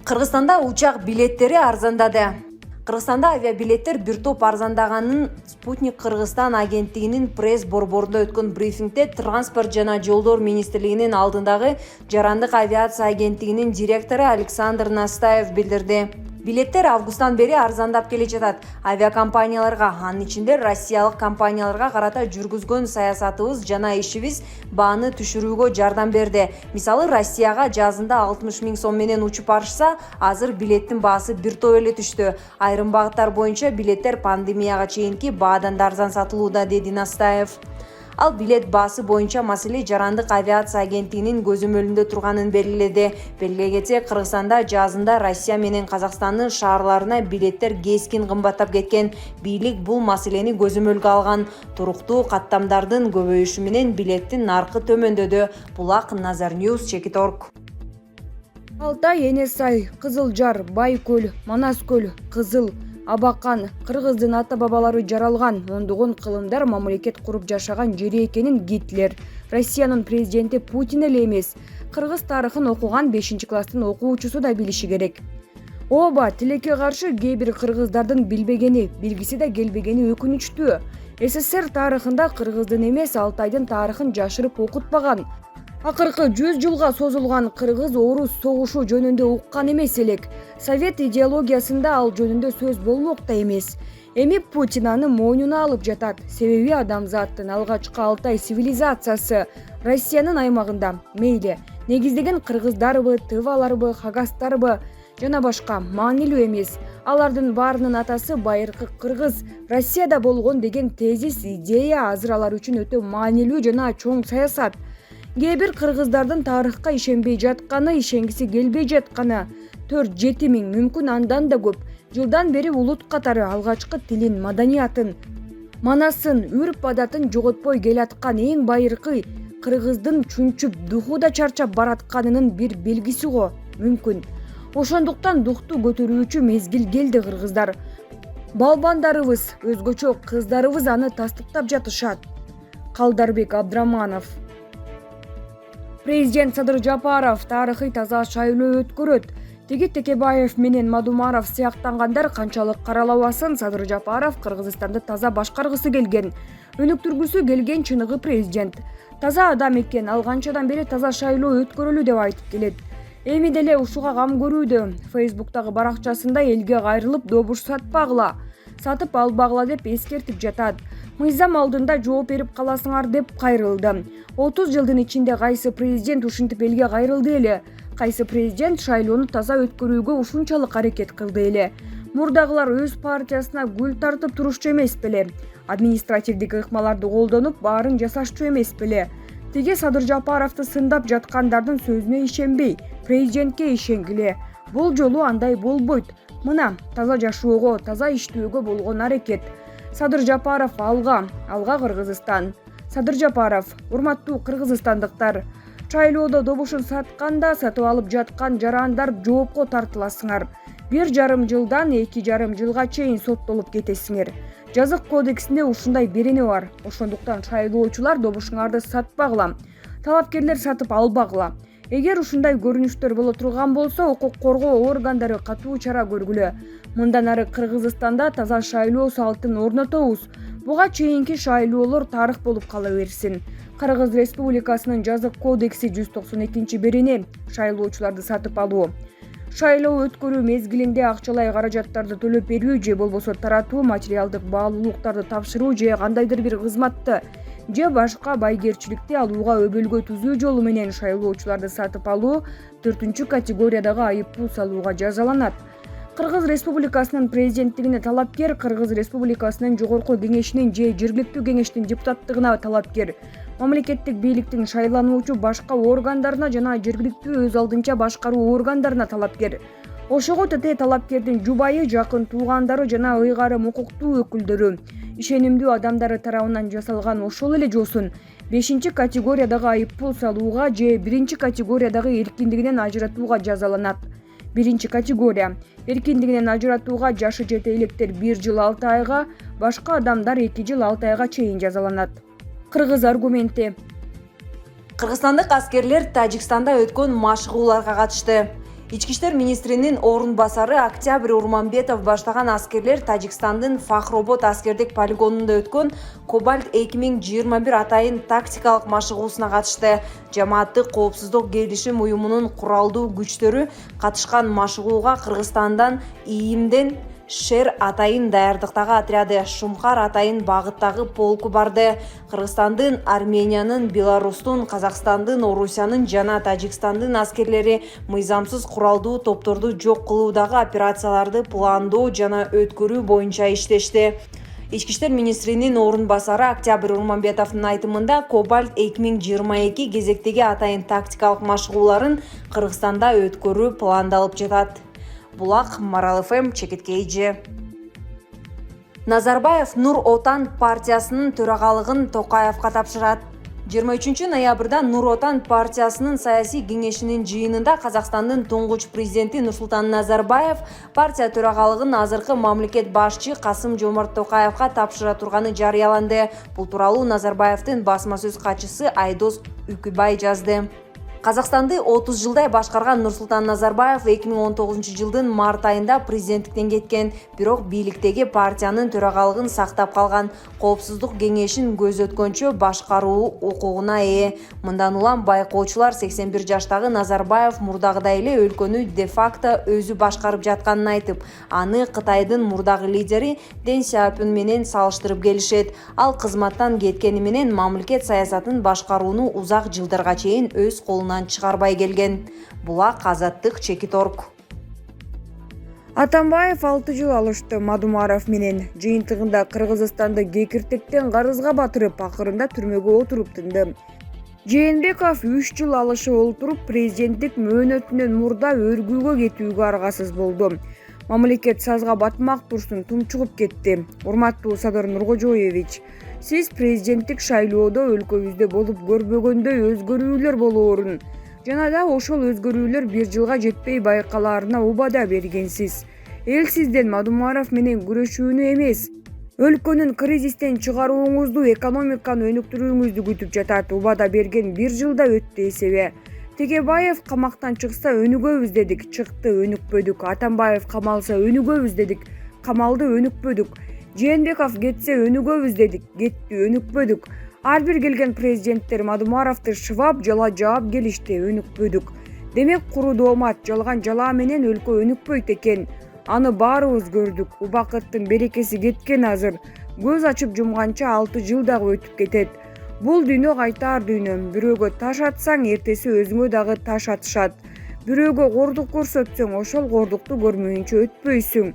Кыргызстанда учак билеттери арзандады. Кыргызстанда авиабилеттер бир топ арзандаганын Спутник Кыргызстан агенттигинин пресс борборунда өткөн брифингде Транспорт жана жолдор министрлигинин алдындагы жарандык авиация агенттигинин директору Александр Настаев билдирди. Билеттер августтан бери арзандап келе жатат. Авиакомпанияларга, анын ичинде Россиялык компанияларга карата жүргүзгөн саясатыбыз жана ишибиз бааны түшүрүүгө жардам берди. Мисалы, Россияга жазында 60 000 сом менен учуп барышса, азыр билеттин баасы бир топ эле түштү. Айрым багыттар боюнча билеттер пандемияга чейинки баадан да арзан сатылууда, деди Настаев. Ал билет баасы боюнча маселе жарандык авиация агенттигинин көзөмөлүндө турганын белгиледи. Белгилей кетсек, Кыргызстанда жазында Россия менен Казакстандын шаарларына билеттер кескин кымбаттап кеткен. Бийлик бул маселени көзөмөлгө алган. Туруктуу каттамдардын көбөйүшү менен билеттин наркы төмөндөдү. Булак, Назар Ньюс, Чекиторг. Алтай, Энесай, Кызылжар, Байкөл, Манаскөл, Кызыл, Абакан, кыргыздын ата-бабалары жаралган ондогон кылымдар мамлекет куруп жашаган жери экенин Гитлер, Россиянын президенти Путин эле эмес, кыргыз тарыхын окуган 5-класстын окуучусу да билиши керек. Ооба, тилекке каршы кээ бир кыргыздардын билбегени, билгиси да келбегени өкүнүчтүү. СССР тарыхында кыргыздын эмес, Алтайдын тарыхын жашырып окутпаган. Акыркы 100 жылга созулган кыргыз-орус согушу жөнүндө уккан эмес элек. Совет идеологиясында ал жөнүндө сөз болмок да эмес. Эми Путин аны мойнуна алып жатат. Себеби адамзаттын алгачкы Алтай цивилизациясы Россиянын аймагында, мейли негиздеген кыргыздарбы, тываларбы, хагастарбы жана башка маанилүү эмес. Алардын баарынын атасы байыркы кыргыз Россияда болгон деген тезис, идея азыр алар үчүн өтө маанилүү жана чоң саясат. Кээ бир кыргыздардын тарыхка ишенбей жатканы, ишенгиси келбей жатканы 4-7 миң, мүмкүн андан да көп жылдан бери улут катары алгачкы тилин, маданиятын, манасын, үрп-адатын жоготпой келаткан эң байыркы кыргыздын чүнчүп, духу да чарчап баратканынын бир белгиси го, мүмкүн. Ошондуктан духту көтөрүүчү мезгил келди. Кыргыздар балбандарыбыз, өзгөчө кыздарыбыз аны тастыктап жатышат. Калдарбек Абдраманов. Президент Садыр Жапаров тарыхый таза шайлоо өткөрөт. Тегит Текебаев менен Мадумаров сыяктангандар канчалык каралабасын, Садыр Жапаров Кыргызстанды таза башкаргысы келген, өнүктүргүсү келген чыныгы президент. Таза адам экен, ал канчадан бери таза шайлоо өткөрөлү деп айтып келет. Эми деле ушуга кам көрүүдө. Фейсбуктагы баракчасында элге кайрылып добуш сатпагыла, сатып албагыла деп эскертип жатат. Мыйзам алдында жооп берип каласыңар деп кайрылды. 30 жылдын ичинде кайсы президент ушинтип элге кайрылды эле? Кайсы президент шайлоону таза өткөрүүгө ушунчалык аракет кылды эле? Мурдагылар өз партиясына гүл тартып турушчу эмес беле? Административдик ыкмаларды колдонуп баарын жасашчу эмес беле? Тиги Садыр Жапаровду сындап жаткандардын сөзүнө ишенбей, президентке ишенгиле. Бул жолу андай болбойт. Мына таза жашоого, таза иштөөгө болгон аракет. Садыр Жапаров алга Кыргызстан. Садыр Жапаров, урматтуу кыргызстандыктар, шайлоодо добушун сатканда сатып алып жаткан жарандар жоопко тартыласыңар. 1,5 жылдан 2,5 жылга чейин соттолуп кетесиңер. Жазык кодексинде ушундай берене бар. Ошондуктан шайлоочулар добушуңарды сатпагыла, талапкерлер сатып албагыла. Эгер ушундай көрүнүштөр боло турган болсо, укук коргоо органдары катуу чара көргүлө. Мындан ары Кыргызстанда таза шайлоо салтын орнотобуз. Буга чейинки шайлоолор тарых болуп кала берсин. Кыргыз Республикасынын жазык кодекси 192 берене шайлоочуларды сатып алуу, шайлоо өткөрүү мезгилинде акчалай каражаттарды төлөп берүү же болбосо таратуу, материалдык баалуулуктарды тапшыруу же кандайдыр бир кызматты же башка байгерчиликти алууга өбөлгө түзүү жолу менен шайлоочуларды сатып алуу 4-категориядагы айыппул салууга жазаланат. Кыргыз Республикасынын президенттигине талапкер, Кыргыз Республикасынын жогорку кеңешинин же жергиликтүү кеңештин депутаттыгына талапкер, мамлекеттик бийликтин шайлануучу башка органдарына жана жергиликтүү өз алдынча башкаруу органдарына талапкер. Ошого тете талапкердин жубайы, жакын туугандары жана ыйгарым укуктуу өкүлдөрү, ишенимдүү адамдары тарабынан жасалган ошол эле жосун 5-категориядагы айыппул салууга же 1-категориядагы эркиндигинен ажыратууга жазаланат. 1-категория эркиндигинен ажыратууга жашы жете электер 1 жыл 6 айга, башка адамдар 2 жыл 6 айга чейин жазаланат. Кыргыз аргументи. Кыргызстандык аскерлер Тажикстанда өткөн машыгууларга катышты. Ички иштер министринин орун басары Октябрь Урманбетов баштаган аскерлер Тажикстандын Фахробод аскердик полигонунда өткөн Кобальт 2021 атайын тактикалык машыгуусуна катышты. Жамааттык коопсуздук келишим уюмунун куралдуу күчтөрү катышкан машыгууга Кыргызстандан ИИМден Шер атайын даярдыктагы отряды, Шумкар атайын багыттагы полку барды. Кыргызстандын, Армениянын, Беларустун, Казакстандын, Орусиянын жана Тажикстандын аскерлери мыйзамсыз куралдуу топторду жок кылуудагы операцияларды пландоо жана өткөрүү боюнча иштешти. Ички иштер министринин орун басары Октябрь Урманбетовдун айтымында Кобальт 2022 кезектеги атайын тактикалык машыгууларын Кыргызстанда өткөрүү пландалып жатат. Булак, Марал ФМ, Чекиткейji. Назарбаев Нур Отан партиясынын төрагалыгын Токаевга тапшырат. 23 ноябрда Нур Отан партиясынын саясий кеңешинин жыйынында Казакстандын туңгуч президенти Нурсултан Назарбаев партия төрагалыгын азыркы мамлекет башчы Касым-Жомарт Токаевга тапшыра турганы жарыяланды. Бул тууралуу Назарбаевдин басма сөз катчысы Айдос Үкүбай жазды. Казакстанды 30 жылдай башкарган Нурсултан Назарбаев 2019 жылдын март айында президенттиктен кеткен, бирок бийликтеги партиянын төрагалыгын сактап калган. Коопсуздук кеңешин көзөткөнчө башкаруу укугуна ээ. Мындан улам байкоочулар 81 жаштагы Назарбаев мурдагыдай эле өлкөнү де-факто өзү башкарып жатканын айтып, аны Кытайдын мурдагы лидери Дэн Сяопин менен салыштырып келишет. Ал кызматтан кеткени менен мамлекет саясатын башкарууну узак жылдарга чейин өз колуна чыгарбай келген. Булак, Азаттык, Чекиторг. Атамбаев 6 жыл алышты Мадумаров менен. Жыйынтыгында Кыргызстанды кекиртектен карызга батырып, акырында түрмөгө отуруп тынды. Жээнбеков 3 жыл алышы олтуруп, президенттик мөөнөтүнөн мурда өргүүгө кетүүгө аргасыз болду. Мамлекет сазга батмак турсун тумчугуп кетти. Урматтуу Садыр Нуркожоевич, сиз президенттик шайлоодо өлкөбүздө болуп көрбөгөндөй өзгөрүүлөр болоорун жана да ошол өзгөрүүлөр 1 жылга жетпей байкалаарына убада бергенсиз. Эл сизден Мадумаров менен күрөшүүнү эмес, өлкөнүн кризистен чыгарууңузду, экономиканы өнүктүрүүңүздү күтүп жатат. Убада берген 1 жылда өттү эсебе. Тегебаев камактан чыкса өнүгөбүз дедик, чыкты, өнүкпөдүк. Атамбаев камалса өнүгөбүз дедик, камалды, өнүкпөдүк. Жээнбеков кетсе өнүгөбүз дедик, кетти, өнүкпөдүк. Ар бир келген президенттер Мадумаровду шыбап, жала жаап келишти, өнүкпөдүк. Демек куру доомат, жалган жала менен өлкө өнүкпөйт экен. Аны баарыбыз көрдүк. Убакыттын берекеси кеткен азыр. Көз ачып жумганча 6 жыл дагы өтүп кетет. Бул дүйнө кайтаар дүйнө. Бирөөгө таш атсаң, эртеси өзүңө дагы таш атышат. Бирөөгө кордук көрсөтсөң, ошол кордукту көрмөйүнчө өтпөйсүң.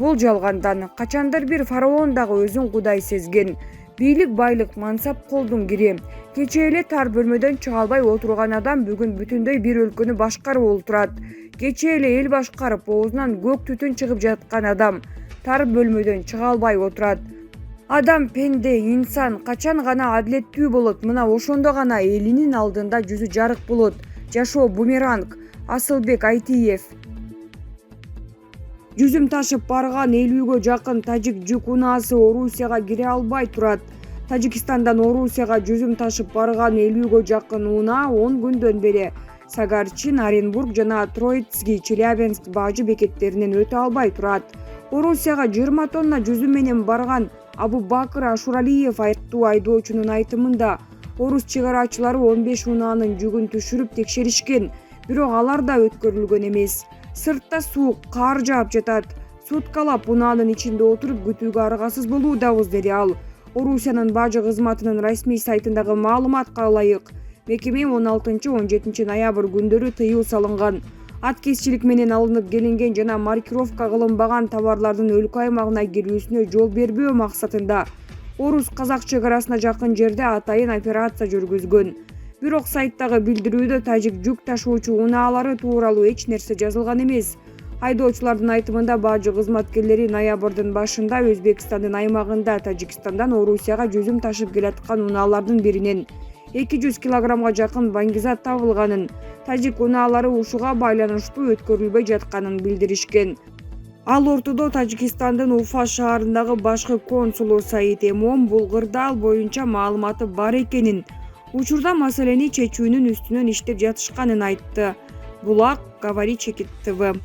Бул жалгандан. Качандыр бир фараон дагы өзүн кудай сезген. Бийлик, байлык, мансап колдун кири. Кечээ эле тар бөлмөдөн чыга албай отурган адам бүгүн бүтүндөй бир өлкөнү башкарып отурат. Кечээ эле эл башкарып, оозунан көк түтүн чыгып жаткан адам тар бөлмөдөн чыга албай отурат. Адам пенде, инсан качан гана адилеттүү болот, мына ошондо гана элинин алдында жүзү жарык болот. Жашоо бумеранг. Асылбек Айтиев. Жүзүм ташып барган 50-гө жакын тажик жүк унаасы Орусияга кире албай турат. Тажикстандан Орусияга жүзүм ташып барган 50-гө жакын унаа 10 күндөн бери Сагарчин, Оренбург жана Троицкий, Челябинск бажы бекеттеринен өтө албай турат. Орусияга 20 тонна жүзүм менен барган Абубакыр Ашуралиев айттуу айдоочунун айтымында, орус чыгарачылары 15 унаанын жүгүн түшүрүп текшеришкен, бирок алар да өткөрүлгөн эмес. Сыртта суук, кар жаап жатат. Суткалап унаанын ичинде отуруп күтүүгө аргасыз болуудабыз, деди ал. Орусиянын бажы кызматынын расмий сайтындагы маалыматка ылайык, мекеме 16-17 ноябрь күндөрү тыюу салынган. Аткезчилик менен алынып келинген жана маркировка кылынбаган товарлардын өлкө аймагына кирүүсүнө жол бербөө максатында орус-казак чегарасына жакын жерде атайын операция жүргүзгөн. Бирок сайттагы билдирүүдө тажик жүк ташуучу унаалары тууралуу эч нерсе жазылган эмес. Айдоочулардын айтымында бажы кызматкерлери ноябрдын башында Өзбекстандын аймагында Тажикстандан Орусияга жүзүм ташып келаткан унаалардын биринен 200 килограммга жакын баңгизат табылганын, тажик унаалары ушуга байланыштуу өткөрүлбөй жатканын билдиришкен. Ал ортодо Тажикстандын Уфа шаарындагы башкы консулу Саид Эмом бул кырдаал боюнча маалыматы бар экенин, учурда маселени чечүүнүн үстүнөн иштеп жатышканын айтты. Булак, Говори Чекит ТВ.